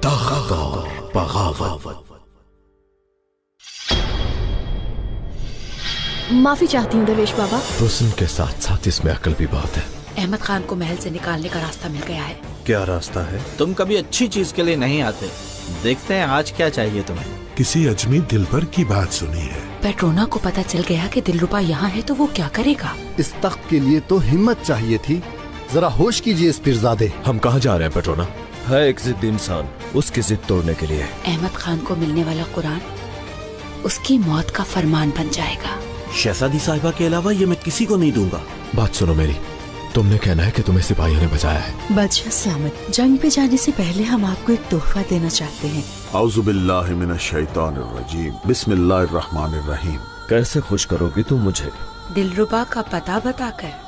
तख्त और बगावत। माफी चाहती हूँ दरवेश बाबा। हुस्न के साथ साथ इसमें अकल भी बहुत है। अहमद खान को महल से निकालने का रास्ता मिल गया है। क्या रास्ता है? तुम कभी अच्छी चीज के लिए नहीं आते। देखते हैं आज क्या चाहिए तुम्हें। किसी अजमी दिलबर की बात सुनी है। पेट्रोना को पता चल गया कि दिलरुबा यहाँ है तो वो क्या करेगा? इस तख्त के लिए तो हिम्मत चाहिए थी। जरा होश कीजिए इस पीरजादे। हम कहाँ जा रहे हैं पेट्रोना? है एक जिद्दी इंसान, उसकी जिद तोड़ने के लिए। अहमद खान को मिलने वाला कुरान उसकी मौत का फरमान बन जाएगा। शहजादी साहिबा के अलावा ये मैं किसी को नहीं दूंगा। बात सुनो मेरी, तुमने कहना है कि तुम्हें सिपाहियों ने बचाया है। बादशाह सलामत, जंग पे जाने से पहले हम आपको एक तोहफा देना चाहते हैं। औज़ु बिल्लाहि मिनश शैतानिर रजीम, बिस्मिल्लाहिर रहमानिर रहीम। कैसे खुश करोगी तुम मुझे? दिलरुबा का पता बताकर।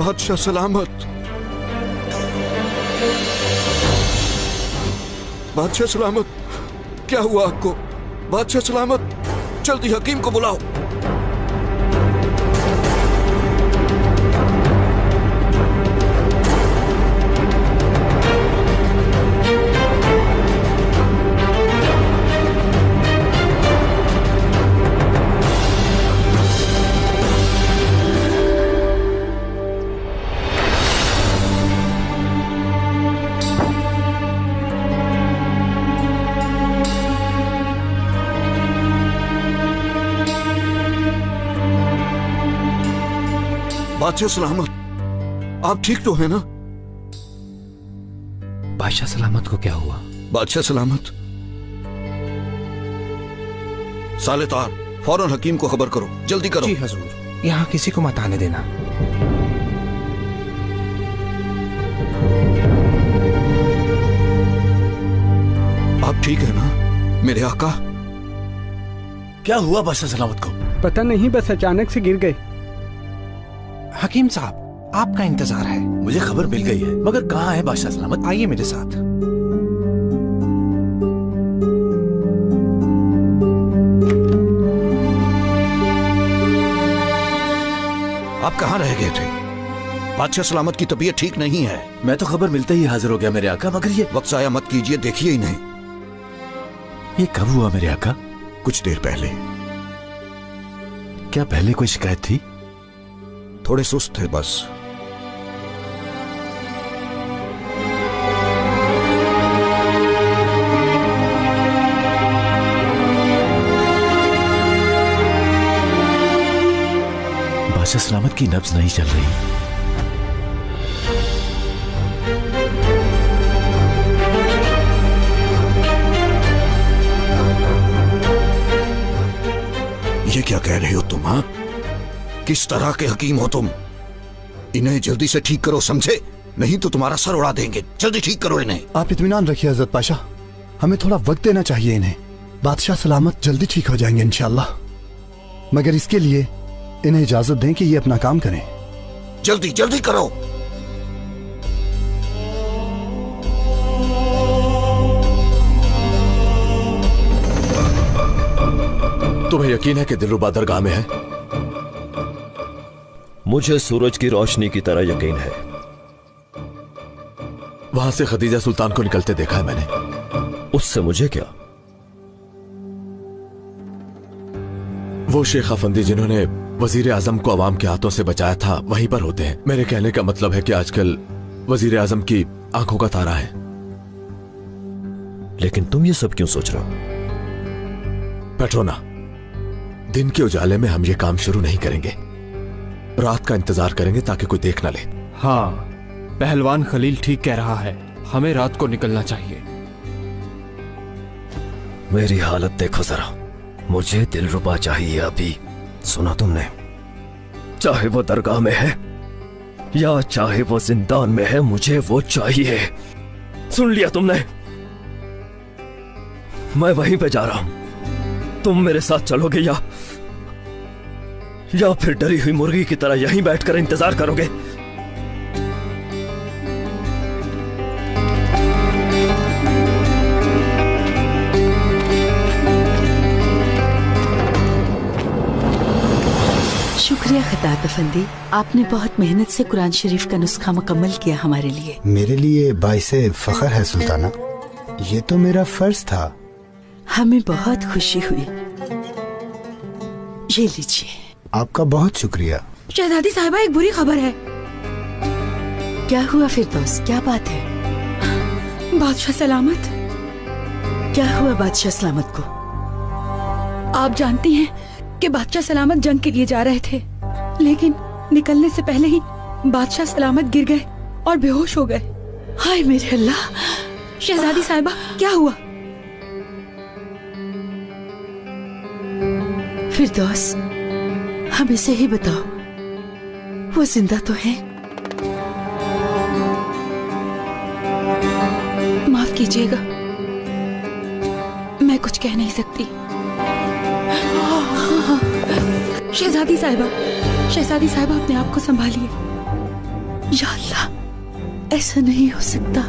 बादशाह सलामत, बादशाह सलामत, क्या हुआ आपको? बादशाह सलामत, जल्दी हकीम को बुलाओ। बादशाह सलामत, आप ठीक तो है ना? बादशाह सलामत को क्या हुआ? बादशाह सलामत, सालेतार, फौरन हकीम को खबर करो, जल्दी करो। जी हजूर, यहाँ किसी को मत आने देना। आप ठीक है ना मेरे आका? क्या हुआ बादशाह सलामत को? पता नहीं, बस अचानक से गिर गए। हकीम साहब, आपका इंतजार है। मुझे खबर मिल गई है, मगर कहाँ है बादशाह सलामत? आइए मेरे साथ। आप कहाँ रह गए थे? बादशाह सलामत की तबीयत ठीक नहीं है। मैं तो खबर मिलते ही हाजिर हो गया मेरे आका, मगर ये वक्त जाया मत कीजिए, देखिए ही नहीं। ये कब हुआ मेरे आका? कुछ देर पहले। क्या पहले कोई शिकायत थी? थोड़े सुस्त थे बस। बादशाह सलामत की नब्ज नहीं चल रही। ये क्या कह रही हो तुम? हाँ, किस तरह के हकीम हो तुम? इन्हें जल्दी से ठीक करो, समझे? नहीं तो तुम्हारा सर उड़ा देंगे। जल्दी ठीक करो इन्हें। आप इत्मीनान रखिए हजरत पाशा, हमें थोड़ा वक्त देना चाहिए इन्हें। बादशाह सलामत जल्दी ठीक हो जाएंगे इंशाअल्लाह, मगर इसके लिए इन्हें इजाजत दें कि ये अपना काम करें। जल्दी जल्दी करो। तुम्हें यकीन है कि दिलरुबा दरगाह में है? मुझे सूरज की रोशनी की तरह यकीन है। वहां से खदीजा सुल्तान को निकलते देखा है मैंने। उससे मुझे क्या? वो शेख अफंदी जिन्होंने वजीर आजम को अवाम के हाथों से बचाया था वहीं पर होते हैं। मेरे कहने का मतलब है कि आजकल वजीर आजम की आंखों का तारा है। लेकिन तुम ये सब क्यों सोच रहे हो? पेट्रोना, दिन के उजाले में हम ये काम शुरू नहीं करेंगे। रात का इंतजार करेंगे ताकि कोई देख ना ले। हाँ, पहलवान खलील ठीक कह रहा है, हमें रात को निकलना चाहिए। मेरी हालत देखो जरा, मुझे दिलरुबा चाहिए अभी। सुना तुमने? चाहे वो दरगाह में है या चाहे वो जिंदान में है, मुझे वो चाहिए। सुन लिया तुमने? मैं वहीं पे जा रहा हूं, तुम मेरे साथ चलोगे या फिर डरी हुई मुर्गी की तरह यहीं बैठकर इंतजार करोगे? शुक्रिया खताब अफंदी, आपने बहुत मेहनत से कुरान शरीफ का नुस्खा मुकम्मल किया हमारे लिए। मेरे लिए बाइसे फख्र है सुल्ताना, ये तो मेरा फर्ज था। हमें बहुत खुशी हुई। ये लीजिए। आपका बहुत शुक्रिया। शहजादी साहिबा, एक बुरी खबर है। क्या हुआ फिरदौस, क्या बात है? बादशाह सलामत। क्या हुआ बादशाह सलामत को? आप जानती हैं कि बादशाह सलामत जंग के लिए जा रहे थे, लेकिन निकलने से पहले ही बादशाह सलामत गिर गए और बेहोश हो गए। हाय मेरे अल्लाह। शहजादी साहिबा, क्या हुआ? फिरदौस, हमें सही बताओ, वो जिंदा तो है? माफ कीजिएगा, मैं कुछ कह नहीं सकती। शहजादी साहिबा, शहजादी साहिबा, अपने आप को संभालिए। या अल्लाह, ऐसा नहीं हो सकता।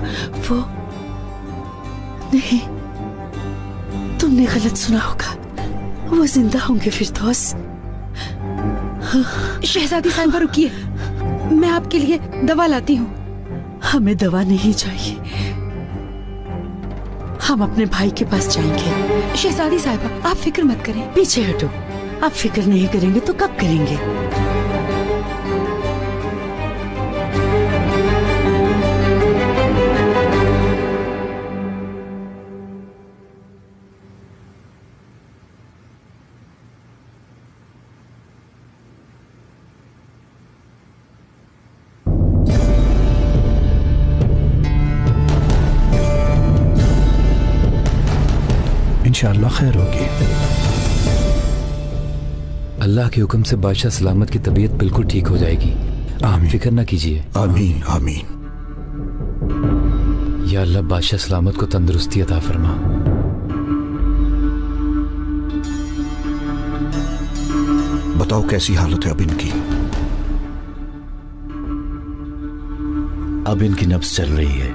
वो नहीं, तुमने गलत सुना होगा, वो जिंदा होंगे फिरदौस। शहजादी साहिबा रुकिए, मैं आपके लिए दवा लाती हूँ। हमें दवा नहीं चाहिए, हम अपने भाई के पास जाएंगे। शहजादी साहिबा, आप फिक्र मत करें। पीछे हटो, आप फिक्र नहीं करेंगे तो कब करेंगे? इंशाअल्लाह खैर होगी। अल्लाह के हुक्म से बादशाह सलामत की तबीयत बिल्कुल ठीक हो जाएगी। आमीन। फिक्र ना कीजिए। आमीन आमीन। या अल्लाह बादशाह सलामत को तंदुरुस्ती अता फरमा। बताओ कैसी हालत है अब इनकी? अब इनकी नब्ज चल रही है।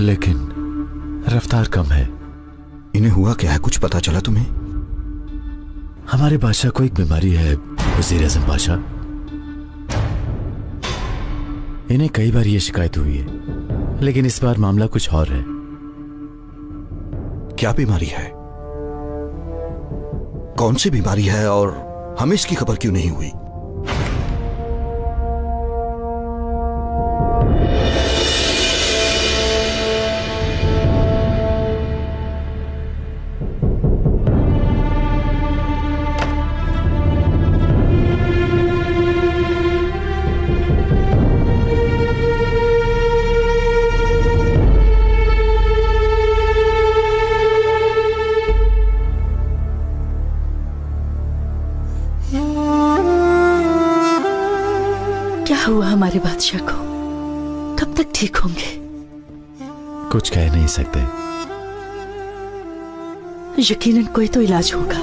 लेकिन रफ्तार कम है। इन्हें हुआ क्या है, कुछ पता चला तुम्हें? हमारे बादशाह को एक बीमारी है वजीर आज़म बादशाह। इन्हें कई बार ये शिकायत हुई है, लेकिन इस बार मामला कुछ और है। क्या बीमारी है? कौन सी बीमारी है और हमें इसकी खबर क्यों नहीं हुई? हुआ हमारे बादशाह को? कब तक ठीक होंगे? कुछ कह नहीं सकते। यकीनन कोई तो इलाज होगा।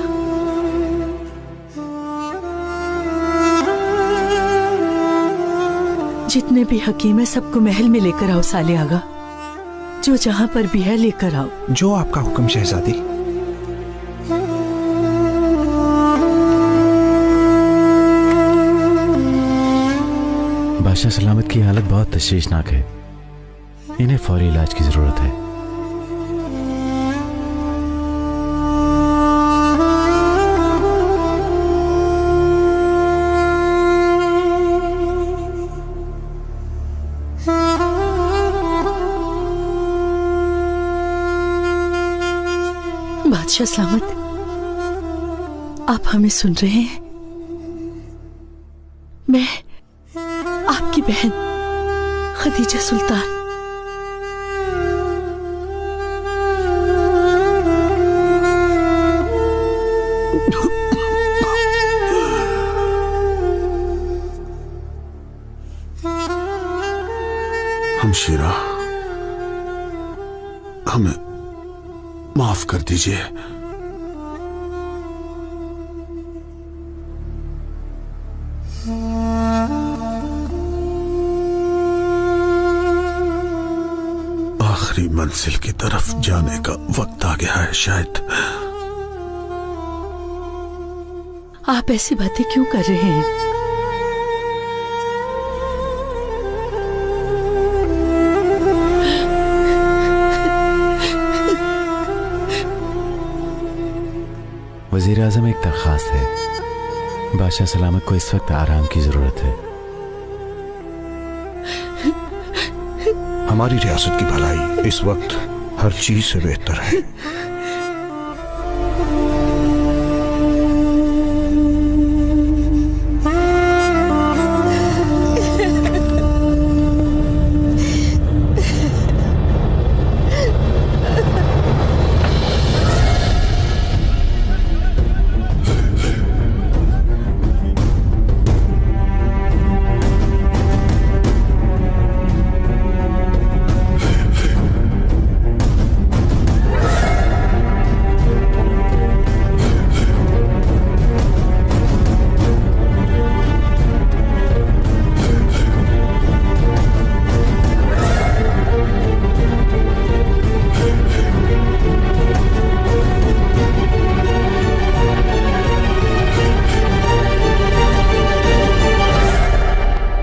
जितने भी हकीम है सबको महल में लेकर आओ साले आगा। जो जहां पर भी है लेकर आओ। जो आपका हुक्म शहजादी। बादशाह सलामत की हालत बहुत तशवीशनाक है। इन्हें फौरी इलाज की जरूरत है। बादशाह सलामत, आप हमें सुन रहे हैं? मैं आपकी बहन खदीजा सुल्तान। हमशीरा, हमें माफ कर दीजिए। आखिरी मंजिल की तरफ जाने का वक्त आ गया है। शायद आप ऐसी बातें क्यों कर रहे हैं? वजीर आजम, एक दरखास्त है। बादशाह सलामत को इस वक्त आराम की जरूरत है। हमारी रियासत की भलाई इस वक्त हर चीज से बेहतर है।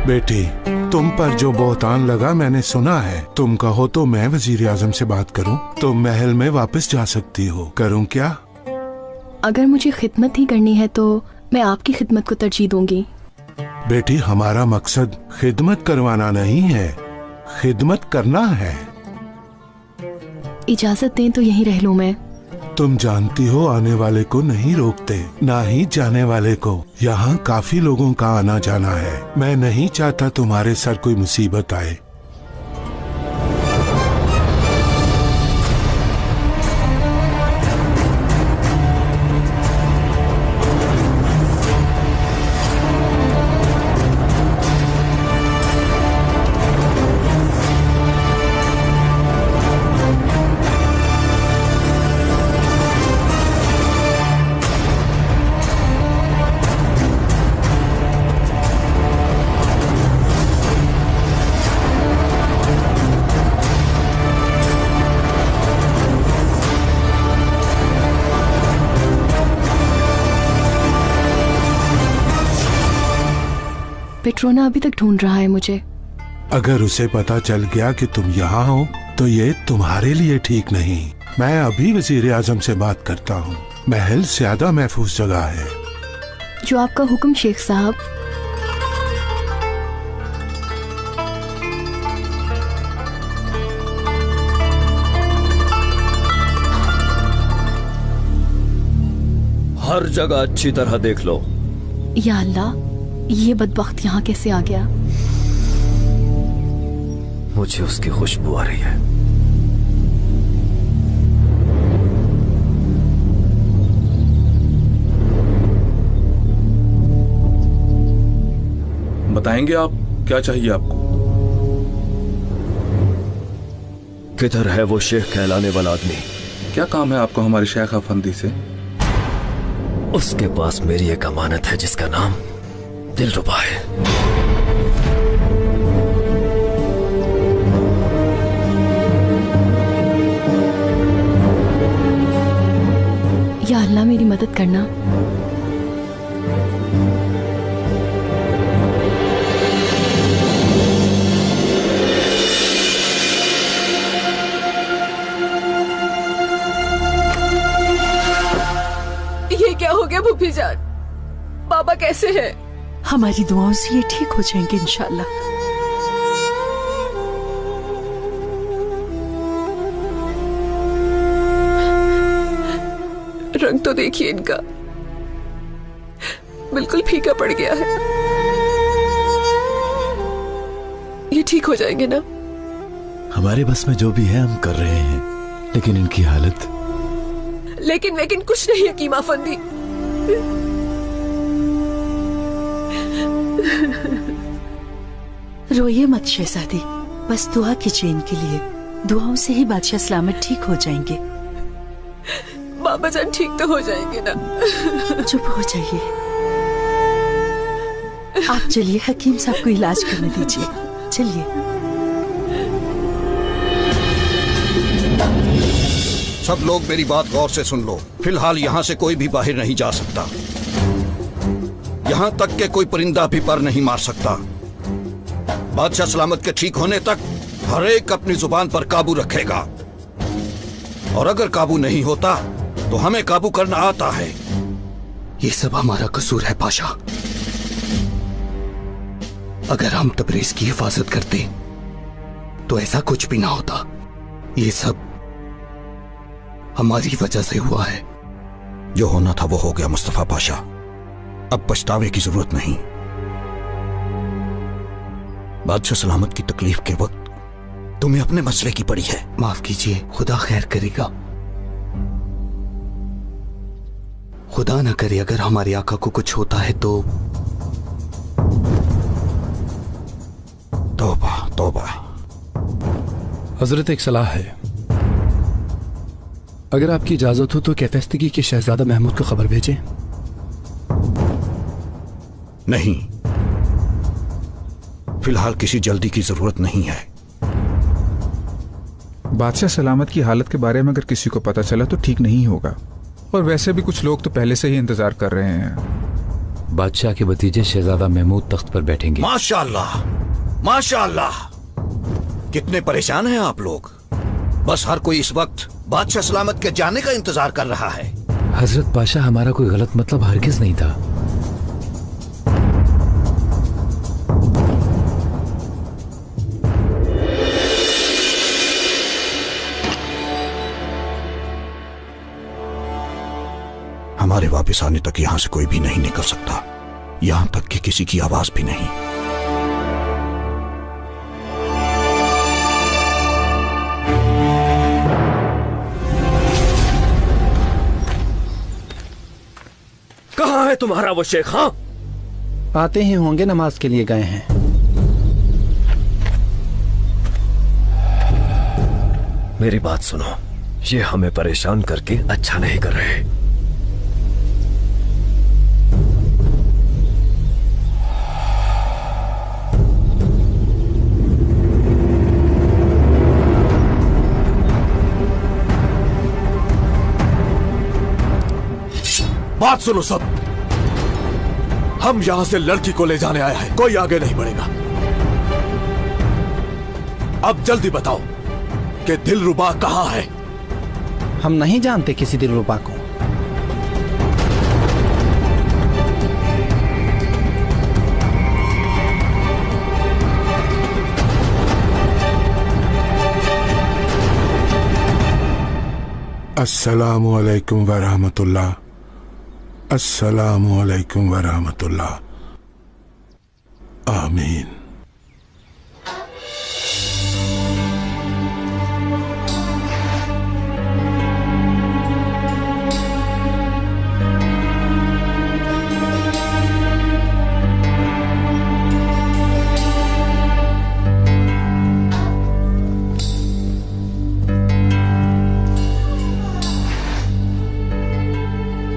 बेटी, तुम पर जो बोहतान लगा मैंने सुना है। तुम कहो तो मैं वजीर आजम से बात करूं? तुम महल में वापस जा सकती हो। करूं क्या? अगर मुझे खिदमत ही करनी है तो मैं आपकी खिदमत को तरजीह दूंगी। बेटी, हमारा मकसद खिदमत करवाना नहीं है, खिदमत करना है। इजाजत दें तो यहीं रह लूं मैं। तुम जानती हो आने वाले को नहीं रोकते, ना ही जाने वाले को। यहाँ काफी लोगों का आना जाना है। मैं नहीं चाहता तुम्हारे सर कोई मुसीबत आए। पेट्रोना अभी तक ढूंढ रहा है मुझे। अगर उसे पता चल गया कि तुम यहाँ हो तो ये तुम्हारे लिए ठीक नहीं। मैं अभी वजीर आजम से बात करता हूँ। महल ज्यादा महफूज जगह है। जो आपका हुक्म शेख साहब। हर जगह अच्छी तरह देख लो। या अल्लाह, ये बदबख्त यहाँ कैसे आ गया? मुझे उसकी खुशबू आ रही है। बताएंगे आप क्या चाहिए आपको? किधर है वो शेख कहलाने वाला आदमी? क्या काम है आपको हमारे शेख अफंदी से? उसके पास मेरी एक अमानत है जिसका नाम दिलरुबा है। या अल्लाह, मेरी मदद करना। ये क्या हो गया भूपी जान? बाबा कैसे हैं? हमारी दुआओं से ये ठीक हो जाएंगे इंशाल्लाह। रंग तो देखिए इनका, बिल्कुल फीका पड़ गया है। ये ठीक हो जाएंगे ना? हमारे बस में जो भी है हम कर रहे हैं, लेकिन इनकी हालत। लेकिन कुछ नहीं हकीम अफंदी। रोइए मत शहजादी, बस दुआ कीजिए इनके लिए। दुआओं से ही बादशाह सलामत ठीक हो जाएंगे। बाबा जान ठीक तो हो जाएंगे ना? चुप हो जाइए। आप चलिए, हकीम साहब को इलाज करने दीजिए। चलिए। सब लोग मेरी बात गौर से सुन लो। फिलहाल यहाँ से कोई भी बाहर नहीं जा सकता। यहाँ तक के कोई परिंदा भी पर नहीं मार सकता। बादशाह सलामत के ठीक होने तक हर एक अपनी जुबान पर काबू रखेगा, और अगर काबू नहीं होता तो हमें काबू करना आता है। ये सब हमारा कसूर है पाशा। अगर हम तबरेज की हिफाजत करते तो ऐसा कुछ भी ना होता। ये सब हमारी वजह से हुआ है। जो होना था वो हो गया मुस्तफा पाशा, अब पछतावे की जरूरत नहीं। बादशाह सलामत की तकलीफ के वक्त तुम्हें अपने मसले की पड़ी है। माफ कीजिए, खुदा खैर करेगा। खुदा ना करे अगर हमारे आका को कुछ होता है तो। तौबा तौबा। हजरत, एक सलाह है। अगर आपकी इजाजत हो तो कैफेस्तगी के शहजादा महमूद को खबर भेजें। नहीं, फिलहाल किसी जल्दी की जरूरत नहीं है। बादशाह सलामत की हालत के बारे में अगर किसी को पता चला तो ठीक नहीं होगा, और वैसे भी कुछ लोग तो पहले से ही इंतजार कर रहे हैं। बादशाह के भतीजे शहजादा महमूद तख्त पर बैठेंगे। माशाअल्लाह माशाअल्लाह, कितने परेशान हैं आप लोग। बस हर कोई इस वक्त बादशाह सलामत के जाने का इंतजार कर रहा है। हजरत पाशा, हमारा कोई गलत मतलब हरगिज नहीं था। हमारे वापस आने तक यहां से कोई भी नहीं निकल सकता, यहां तक कि किसी की आवाज भी नहीं। कहाँ है तुम्हारा वो शेख? हाँ, आते ही होंगे, नमाज के लिए गए हैं। मेरी बात सुनो, ये हमें परेशान करके अच्छा नहीं कर रहे। बात सुनो सब, हम यहां से लड़की को ले जाने आया है, कोई आगे नहीं बढ़ेगा। अब जल्दी बताओ कि दिलरुबा कहां है? हम नहीं जानते किसी दिलरुबा को। अस्सलामु अलैकुम वरहमतुल्लाह। अस्सलामु अलैकुम वरहमतुल्लाह। आमीन।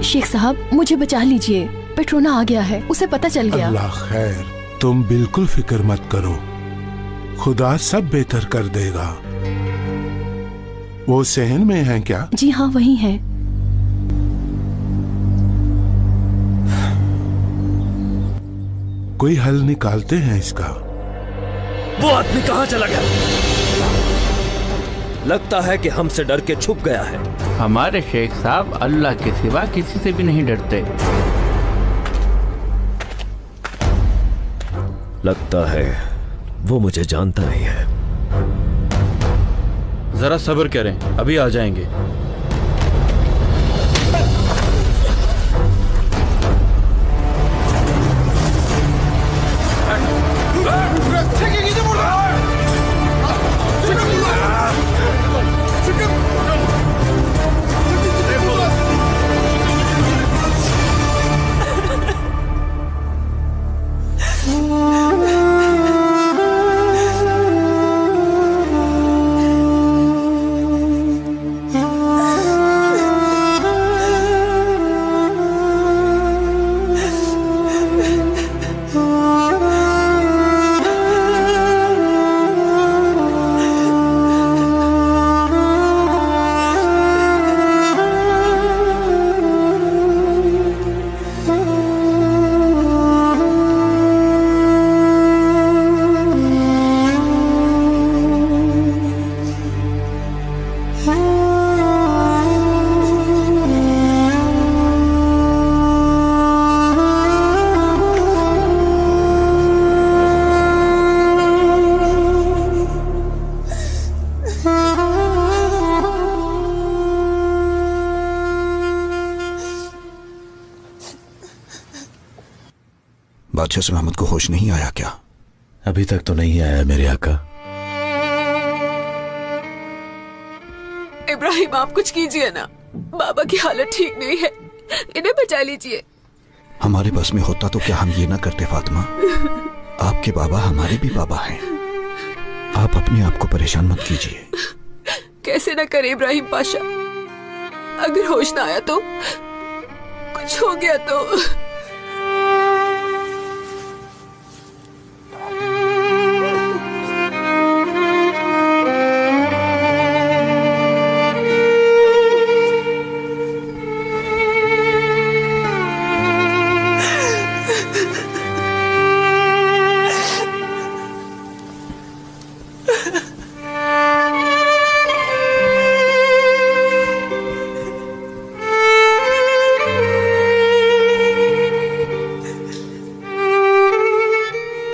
शेख साहब, मुझे बचा लीजिए, पेट्रोना आ गया है, उसे पता चल गया। अल्लाह खैर, तुम बिल्कुल फिक्र मत करो, खुदा सब बेहतर कर देगा। वो सहन में है क्या? जी हाँ, वही है। कोई हल निकालते हैं इसका। वो आदमी कहाँ चला गया? लगता है कि हमसे डर के छुप गया है। हमारे शेख साहब अल्लाह के सिवा किसी से भी नहीं डरते। लगता है वो मुझे जानता नहीं है। जरा सब्र करें, अभी आ जाएंगे। बादशाह सलामत को होश नहीं आया क्या? अभी तक तो नहीं आया मेरे आका। इब्राहिम, आप कुछ कीजिए ना, बाबा की हालत ठीक नहीं है, इन्हें बचा लीजिए। हमारे बस में होता तो क्या हम ये ना करते फातिमा? आपके बाबा हमारे भी बाबा हैं। आप अपने आप को परेशान मत कीजिए। कैसे ना करे इब्राहिम पाशा, अगर होश ना आया तो, कुछ हो गया तो।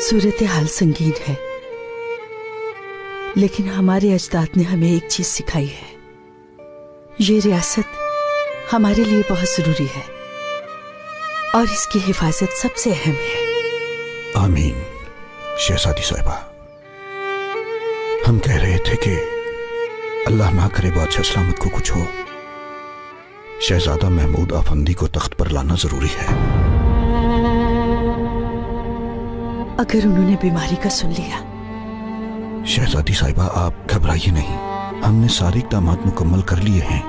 सूरत हाल संगीन है, लेकिन हमारे अजदाद ने हमें एक चीज सिखाई है, ये रियासत हमारे लिए बहुत जरूरी है और इसकी हिफाजत सबसे अहम है। आमीन। शहजादी साहिबा, हम कह रहे थे कि अल्लाह ना करे बादशाह सलामत को कुछ हो, शहजादा महमूद आफंदी को तख्त पर लाना जरूरी है। अगर उन्होंने बीमारी का सुन लिया। शहजादी साहिबा, आप घबराइए नहीं, हमने सारे इक़दामात मुकम्मल कर लिए हैं।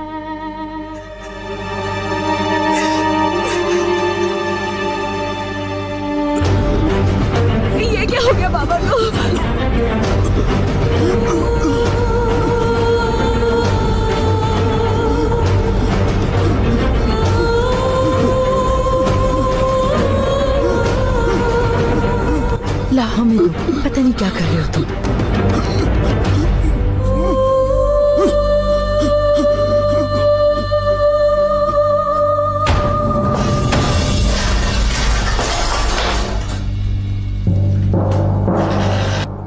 ये क्या हो गया बाबा को? ला हमें दो, पता नहीं क्या कर रहे हो तुम।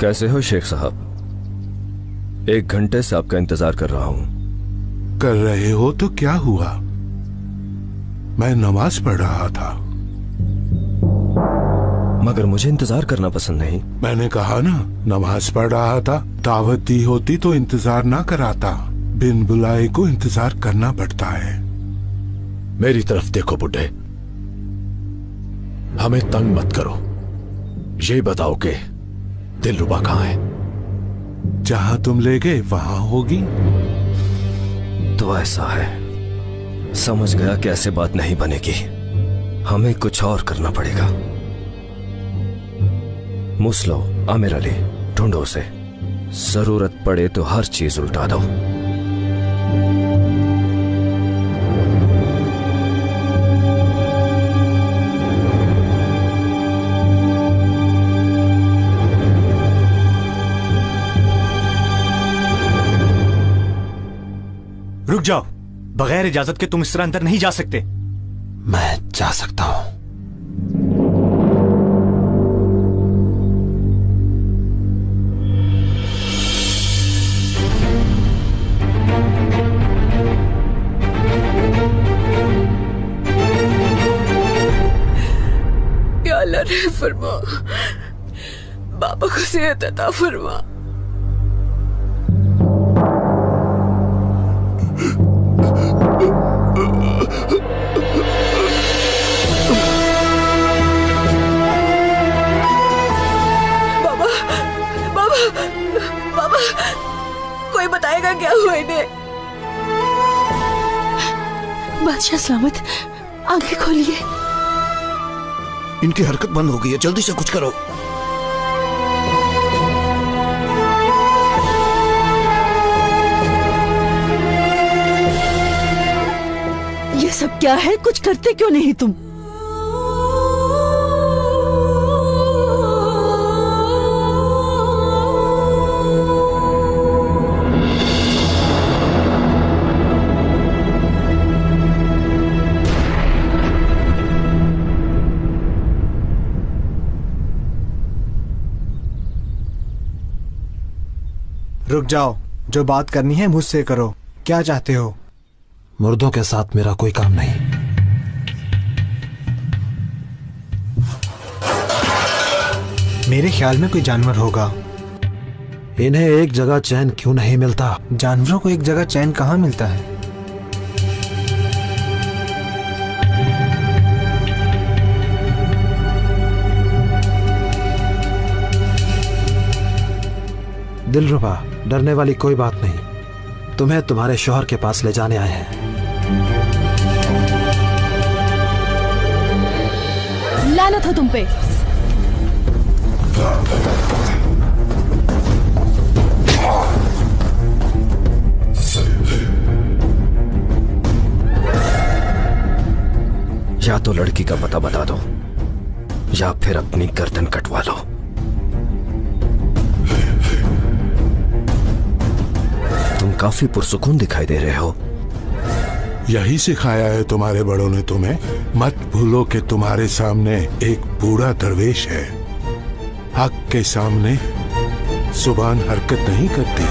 कैसे हो शेख साहब? 1 घंटे से आपका इंतजार कर रहा हूं। कर रहे हो तो क्या हुआ? मैं नमाज पढ़ रहा था। मगर मुझे इंतजार करना पसंद नहीं। मैंने कहा ना, नमाज पढ़ रहा था। दावत दी होती तो इंतजार ना कराता। बिन बुलाए को इंतजार करना पड़ता है। मेरी तरफ देखो बुड्ढे, हमें तंग मत करो। ये बताओ कि दिलरुबा कहाँ है? जहां तुम ले गए वहां होगी। तो ऐसा है, समझ गया कि ऐसे बात नहीं बनेगी, हमें कुछ और करना पड़ेगा। मुसलो, आमिर अली, ढूंढो उसे, जरूरत पड़े तो हर चीज उल्टा दो। रुक जाओ, बगैर इजाजत के तुम इस तरह अंदर नहीं जा सकते। मैं जा सकता हूं। या अल्लाह रहम फरमा, बाबा को सेहत अता फरमा। बाबा, बाबा, बाबा, कोई बताएगा क्या हुआ इन्हें? बादशाह सलामत, आंखें खोलिए। इनकी हरकत बंद हो गई है, जल्दी से कुछ करो। ये सब क्या है? कुछ करते क्यों नहीं तुम? रुक जाओ, जो बात करनी है मुझसे करो। क्या चाहते हो? मुर्दों के साथ मेरा कोई काम नहीं। मेरे ख्याल में कोई जानवर होगा। इन्हें एक जगह चैन क्यों नहीं मिलता? जानवरों को एक जगह चैन कहाँ मिलता है? दिलरुबा, डरने वाली कोई बात नहीं। तुम्हें तुम्हारे शौहर के पास ले जाने आए हैं। लानत हो तुम पे। या तो लड़की का पता बता दो या फिर अपनी गर्दन कटवा लो। तुम काफी पुरसुकून दिखाई दे रहे हो। यही सिखाया है तुम्हारे बड़ों ने तुम्हें। मत भूलो कि तुम्हारे सामने एक बूढ़ा दरवेश है। हक के सामने जुबान हरकत नहीं करती।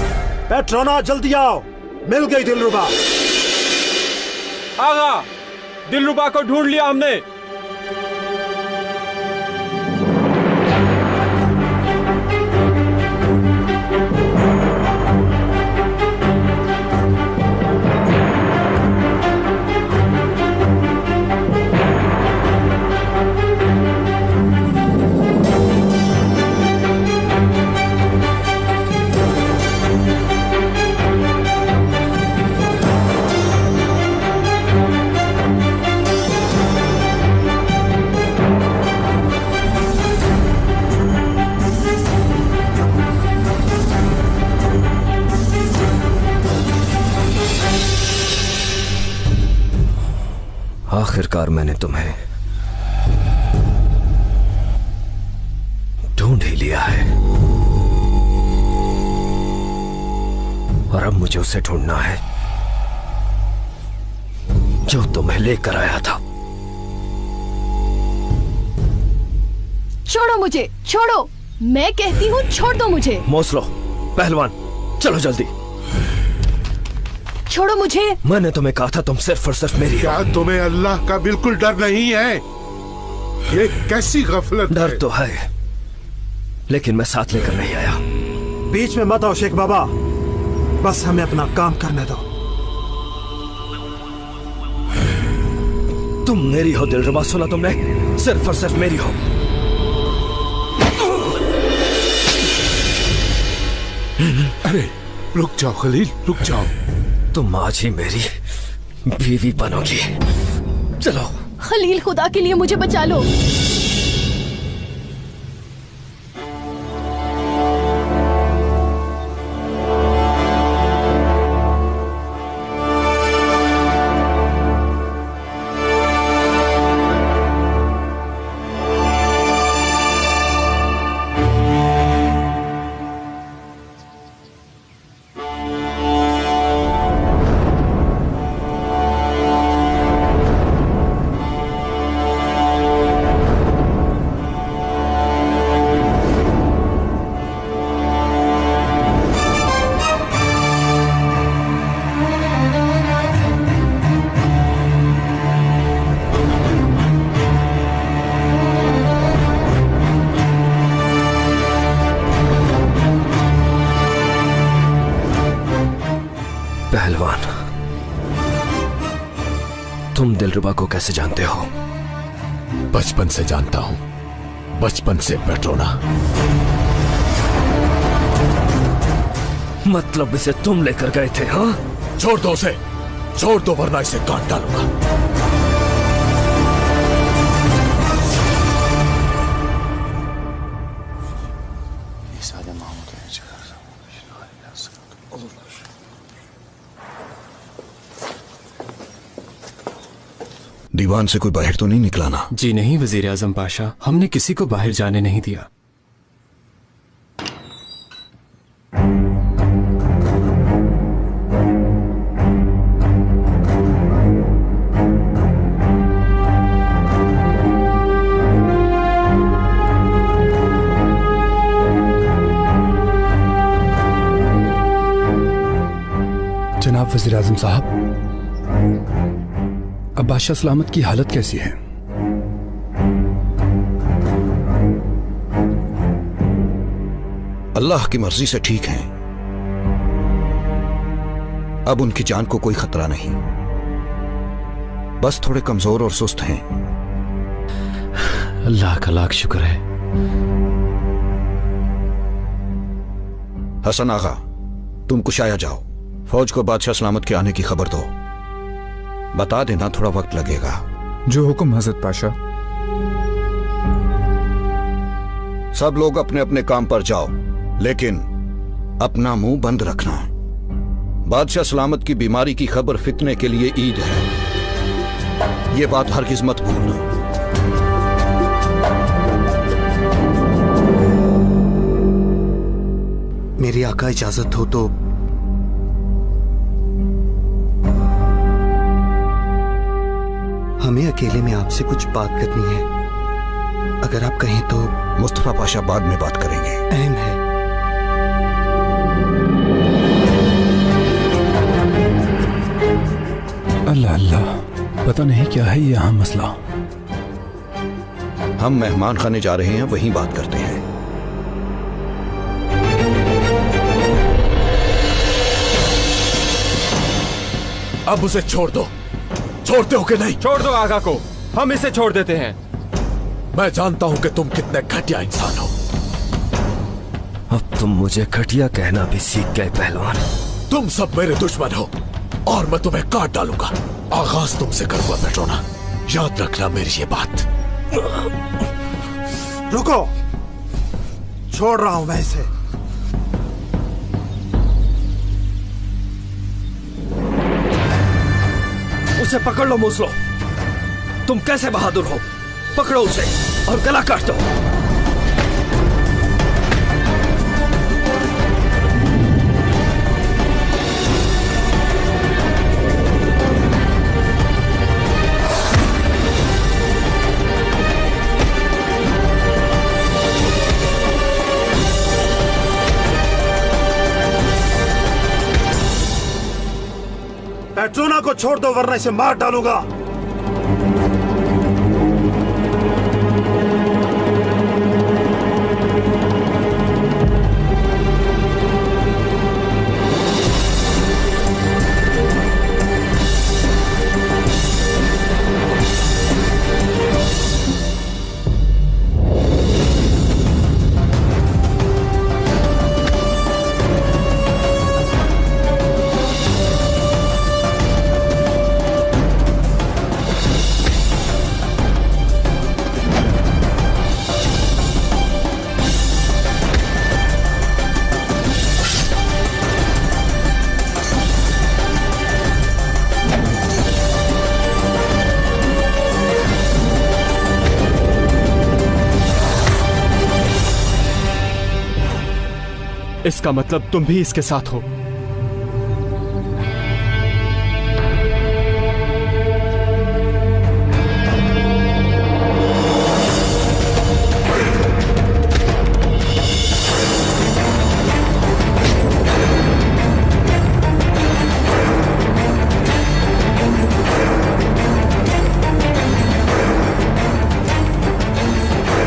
पेट्रोना, जल्दी आओ, मिल गई दिलरुबा। आगा, दिलरुबा को ढूंढ लिया हमने। आखिरकार मैंने तुम्हें ढूंढ ही लिया है और अब मुझे उसे ढूंढना है जो तुम्हें लेकर आया था। छोड़ो मुझे, छोड़ो। मैं कहती हूँ छोड़ दो मुझे। मोसलो, पहलवान, चलो जल्दी। छोड़ो मुझे। मैंने तुम्हें कहा था तुम सिर्फ और सिर्फ मेरी। क्या तुम्हें अल्लाह का बिल्कुल डर नहीं है? ये कैसी गफलत? डर तो है, लेकिन मैं साथ लेकर नहीं आया। बीच में मत आओ शेख बाबा, बस हमें अपना काम करने दो। तुम मेरी हो दिलरुबा, सुना तुमने? सिर्फ और सिर्फ मेरी हो। अरे रुक जाओ खलील, रुक जाओ। तुम आज ही मेरी बीवी बनोगी। चलो खलील, खुदा के लिए मुझे बचा लो। पहलवान, तुम दिलरुबा को कैसे जानते हो? बचपन से जानता हूं, बचपन से पेट्रोना। मतलब इसे तुम लेकर गए थे? हाँ, छोड़ दो उसे, छोड़ दो वरना इसे काट डालूंगा। दीवान से कोई बाहर तो नहीं निकला ना? जी नहीं वजीर आजम पाशा, हमने किसी को बाहर जाने नहीं दिया। जनाब वज़ीर आज़म साहब, अब बादशाह सलामत की हालत कैसी है? अल्लाह की मर्जी से ठीक हैं। अब उनकी जान को कोई खतरा नहीं, बस थोड़े कमजोर और सुस्त हैं। अल्लाह का लाख शुक्र है। हसन आगा, तुम कुशाया जाओ, फौज को बादशाह सलामत के आने की खबर दो। बता देना थोड़ा वक्त लगेगा। जो हुक्म हजरत पाशा। सब लोग अपने अपने काम पर जाओ, लेकिन अपना मुंह बंद रखना। बादशाह सलामत की बीमारी की खबर फितने के लिए ईद है, ये बात हरगिज मत भूलना। मेरी आका इजाजत हो तो हमें अकेले में आपसे कुछ बात करनी है, अगर आप कहें तो। मुस्तफा पाशा बाद में बात करेंगे। अहम है। अल्लाह अल्लाह, पता नहीं क्या है यहाँ मसला। हम मेहमान खाने जा रहे हैं, वहीं बात करते हैं। अब उसे छोड़ दो। छोड़ते हो कि नहीं? छोड़ दो आगा को, हम इसे छोड़ देते हैं। मैं जानता हूं कि तुम कितने घटिया इंसान हो। अब तुम मुझे घटिया कहना भी सीख गए पहलवान। तुम सब मेरे दुश्मन हो और मैं तुम्हें काट डालूंगा। आगाज तुमसे करूंगा पेट्रोना, याद रखना मेरी ये बात। रुको, छोड़ रहा हूं मैं इसे। उसे पकड़ लो मूसलो। तुम कैसे बहादुर हो? पकड़ो उसे और गला काट दो। पेट्रोना को छोड़ दो वरना इसे मार डालूंगा। इसका मतलब तुम भी इसके साथ हो।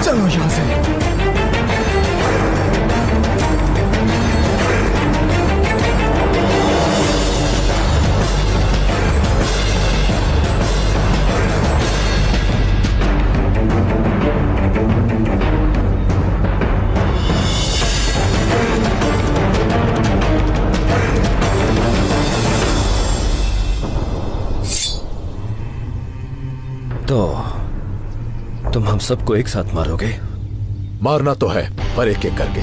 चलो यहां से। तो तुम हम सबको एक साथ मारोगे? मारना तो है, पर एक एक करके।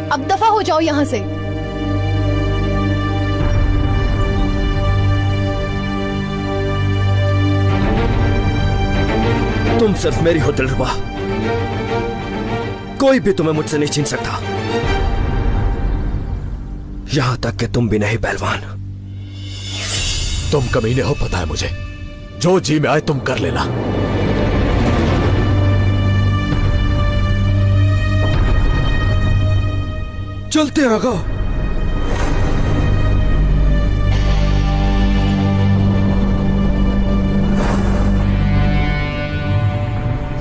अब दफा हो जाओ यहां से। तुम सिर्फ मेरी हो दिलरुबा, कोई भी तुम्हें मुझसे नहीं छीन सकता, यहां तक कि तुम भी नहीं पहलवान। तुम कमीने हो, पता है मुझे। जो जी में आए तुम कर लेना। चलते हैं आगा।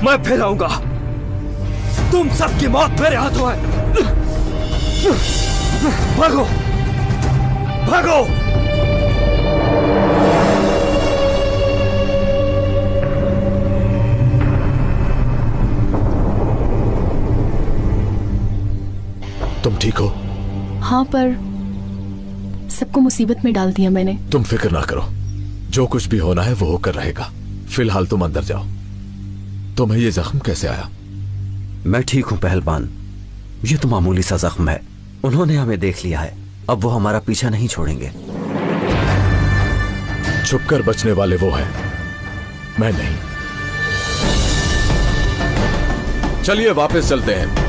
मैं फिर आऊंगा। तुम सबकी मौत मेरे हाथों है। भागो भागो। तुम ठीक हो? हाँ, पर सबको मुसीबत में डाल दिया मैंने। तुम फिक्र ना करो, जो कुछ भी होना है वो होकर रहेगा। फिलहाल तुम अंदर जाओ। तुम्हें ये जख्म कैसे आया? मैं ठीक हूं पहलवान, ये तो मामूली सा जख्म है। उन्होंने हमें देख लिया है, अब वो हमारा पीछा नहीं छोड़ेंगे। छुपकर बचने वाले वो हैं, मैं नहीं। चलिए वापस चलते हैं।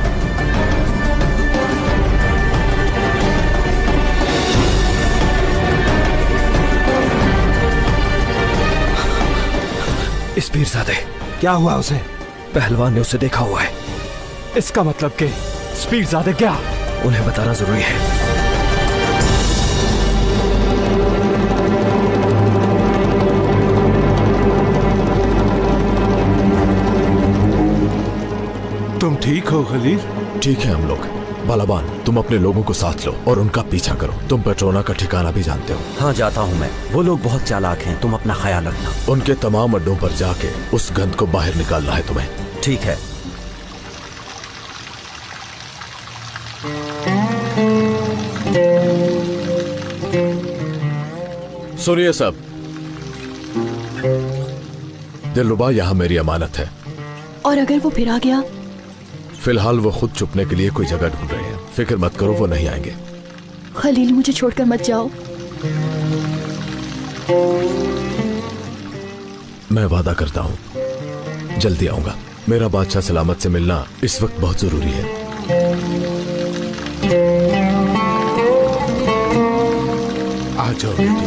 इस पीरजादे, क्या हुआ उसे? पहलवान ने उसे देखा हुआ है। इसका मतलब कि पीरजादे क्या? उन्हें बताना जरूरी है। तुम ठीक हो खलील? ठीक है हम लोग। बालाबान, तुम अपने लोगों को साथ लो और उनका पीछा करो। तुम पेट्रोना का ठिकाना भी जानते हो। हाँ जाता हूँ मैं, वो लोग बहुत चालाक हैं, तुम अपना ख्याल रखना। उनके तमाम अड्डों पर जाके उस गंद को बाहर निकालना है तुम्हें। ठीक है। सुनिए सब, दिलरुबा यहाँ मेरी अमानत है। और अगर वो फिर आ गया? फिलहाल वो खुद छुपने के लिए कोई जगह ढूंढ रहे हैं। फिक्र मत करो, वो नहीं आएंगे। खलील, मुझे छोड़कर मत जाओ। मैं वादा करता हूँ जल्दी आऊंगा। मेरा बादशाह सलामत से मिलना इस वक्त बहुत जरूरी है। आ जाओ बेटी।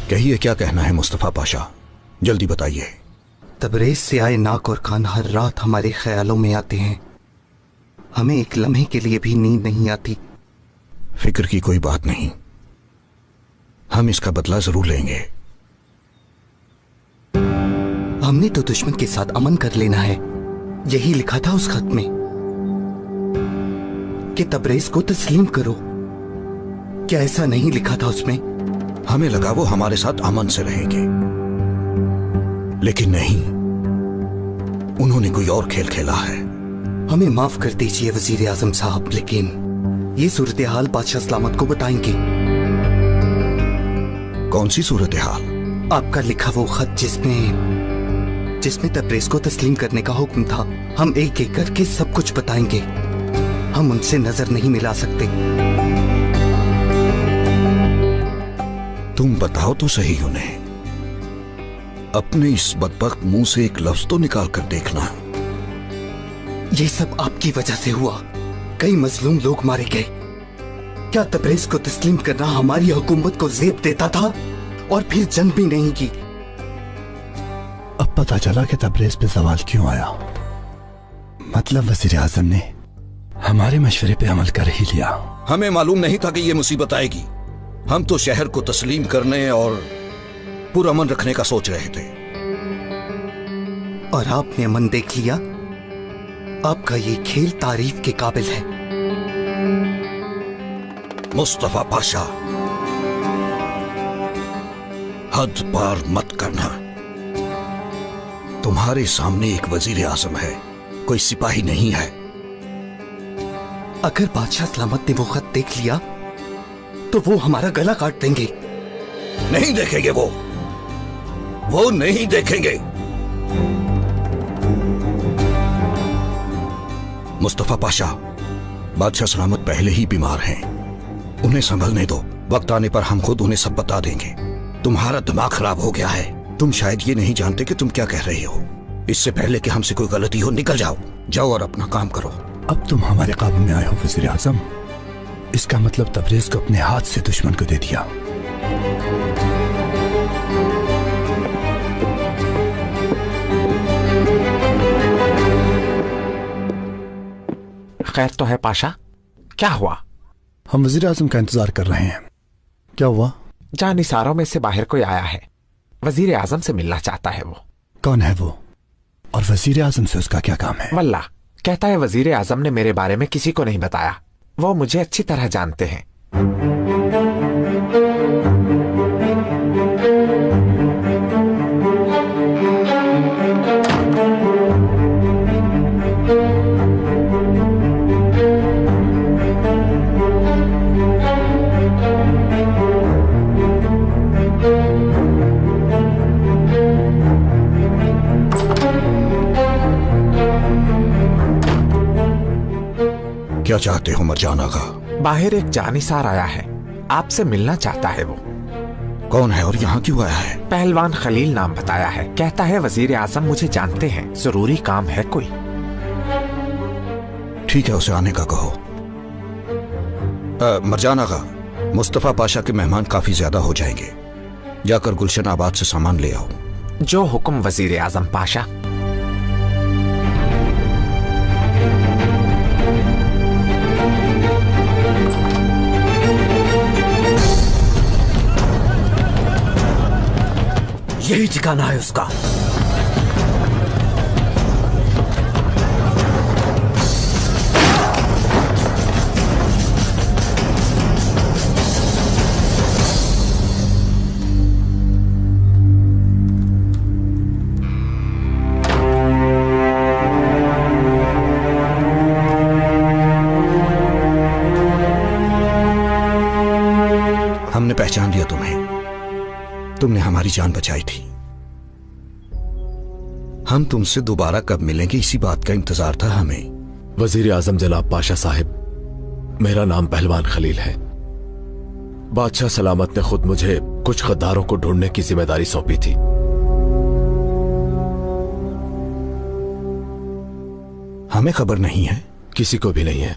कहिए, क्या कहना है मुस्तफा पाशा, जल्दी बताइए। तबरेज से आए नाक और कान हर रात हमारे ख्यालों में आते हैं। हमें एक लम्हे के लिए भी नींद नहीं आती। फिक्र की कोई बात नहीं, हम इसका बदला जरूर लेंगे। हमने तो दुश्मन के साथ अमन कर लेना है, यही लिखा था उस खत में कि तबरेज को तस्लीम करो। क्या ऐसा नहीं लिखा था उसमें? हमें लगा वो हमारे साथ अमन से रहेंगे, लेकिन नहीं, उन्होंने कोई और खेल खेला है। हमें माफ कर दीजिए वजीर आजम साहब, लेकिन ये सूरत हाल बादशाह सलामत को बताएंगे। कौन सी सूरत हाल? आपका लिखा वो खत जिसमें तबरेज को तस्लीम करने का हुक्म था। हम एक एक करके सब कुछ बताएंगे। हम उनसे नजर नहीं मिला सकते। तुम बताओ तो सही उन्हें। अपने इस बदबख्त मुंह से एक लफ्ज तो निकाल कर देखना। ये सब आपकी वजह से हुआ। कई मजलूम लोग मारे गए। क्या तबरेज को तस्लीम करना हमारी हुकूमत को ज़ेब देता था? और फिर जंग भी नहीं की। अब पता चला कि तबरेज पे सवाल क्यों आया। मतलब वज़ीर आज़म ने हमारे मशवरे पे अमल कर ही लिया। हमें मालूम नहीं था कि ये मुसीबत आएगी। हम तो शहर को तस्लीम करने और पुरअमन रखने का सोच रहे थे। और आपने अमन देख लिया। आपका ये खेल तारीफ के काबिल है। मुस्तफा पाशा, हद पार मत करना। तुम्हारे सामने एक वजीर आजम है, कोई सिपाही नहीं है। अगर बादशाह सलामत ने वो खत देख लिया तो वो हमारा गला काट देंगे। नहीं देखेंगे, वो नहीं देखेंगे। मुस्तफा पाशा, बादशाह सलामत पहले ही बीमार हैं, उन्हें संभलने दो। वक्त आने पर हम खुद उन्हें सब बता देंगे। तुम्हारा दिमाग खराब हो गया है। तुम शायद ये नहीं जानते कि तुम क्या कह रहे हो। इससे पहले कि हमसे कोई गलती हो, निकल जाओ। जाओ और अपना काम करो। अब तुम हमारे काबू में आए हो वज़ीर आज़म। इसका मतलब तबरेज को अपने हाथ से दुश्मन को दे दिया। खैर तो है पाशा? क्या हुआ? हम वजीर आजम का इंतजार कर रहे हैं। क्या हुआ? जानिसारों में से बाहर कोई आया है, वजीर आजम से मिलना चाहता है। वो कौन है वो, और वजीर आजम से उसका क्या काम है? वल्ला कहता है वजीर आजम ने मेरे बारे में किसी को नहीं बताया, वो मुझे अच्छी तरह जानते हैं। क्या चाहते हो मरजान आगा? बाहर एक जानिसार आया है, आपसे मिलना चाहता है। वो कौन है और यहाँ क्यों आया है? पहलवान खलील नाम बताया है, कहता है वजीर आजम मुझे जानते हैं, जरूरी काम है कोई। ठीक है, उसे आने का कहो। मरजान आगा, मुस्तफा पाशा के मेहमान काफी ज्यादा हो जाएंगे, जाकर गुलशन आबाद से सामान ले आओ। जो हुक्म वजीर आजम पाशा। यही ठिकाना है उसका। हमने पहचान लिया तुम्हें, तुमने हमारी जान बचाई थी। हम तुमसे दोबारा कब मिलेंगे इसी बात का इंतजार था हमें। वजीर आजम जनाब पाशा साहिब, मेरा नाम पहलवान खलील है। बादशाह सलामत ने खुद मुझे कुछ गद्दारों को ढूंढने की जिम्मेदारी सौंपी थी। हमें खबर नहीं है? किसी को भी नहीं है।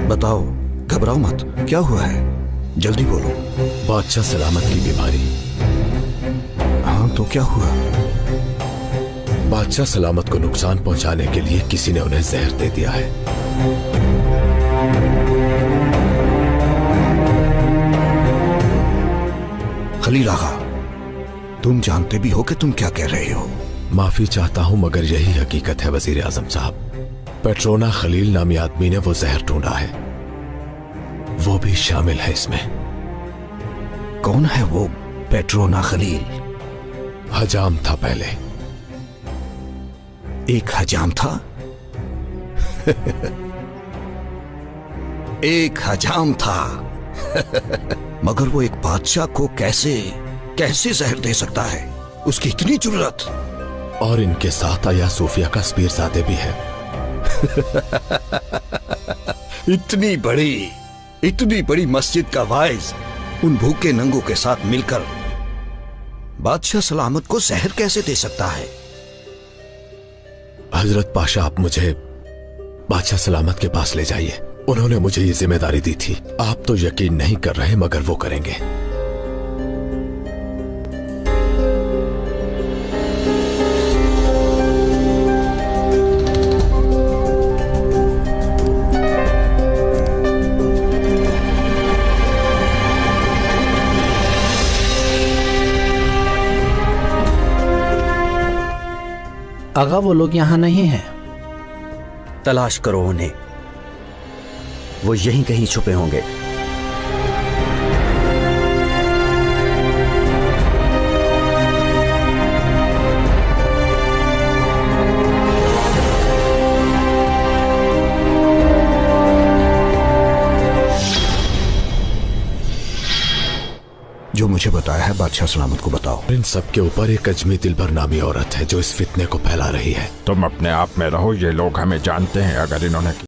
बताओ, घबराओ मत, क्या हुआ है? जल्दी बोलो। बादशाह सलामत की बीमारी। हाँ तो क्या हुआ? बादशाह सलामत को नुकसान पहुंचाने के लिए किसी ने उन्हें जहर दे दिया है। खलील आगा, तुम जानते भी हो कि तुम क्या कह रहे हो। माफी चाहता हूं मगर यही हकीकत है वजीर आजम साहब। पेट्रोना खलील नामी आदमी ने वो जहर ढूंढा है, वो भी शामिल है इसमें। कौन है वो पेट्रोना खलील? हजाम था पहले। एक हजाम था? एक हजाम था। मगर वो एक बादशाह को कैसे जहर दे सकता है? उसकी इतनी जुर्रत। और इनके साथ आया सूफिया का स्पीरजादे भी है। इतनी बड़ी मस्जिद का वाइज उन भूखे नंगों के साथ मिलकर बादशाह सलामत को जहर कैसे दे सकता है? हजरत पाशा, आप मुझे बादशाह सलामत के पास ले जाइए। उन्होंने मुझे ये जिम्मेदारी दी थी। आप तो यकीन नहीं कर रहे मगर वो करेंगे। आगा, वो लोग यहां नहीं हैं। तलाश करो उन्हें, वो यहीं कहीं छुपे होंगे। जो मुझे बताया है बादशाह सलामत को बताओ। इन सब के ऊपर एक अजमी दिलबर नामी औरत है जो इस फितने को फैला रही है। तुम अपने आप में रहो, ये लोग हमें जानते हैं। अगर इन्होंने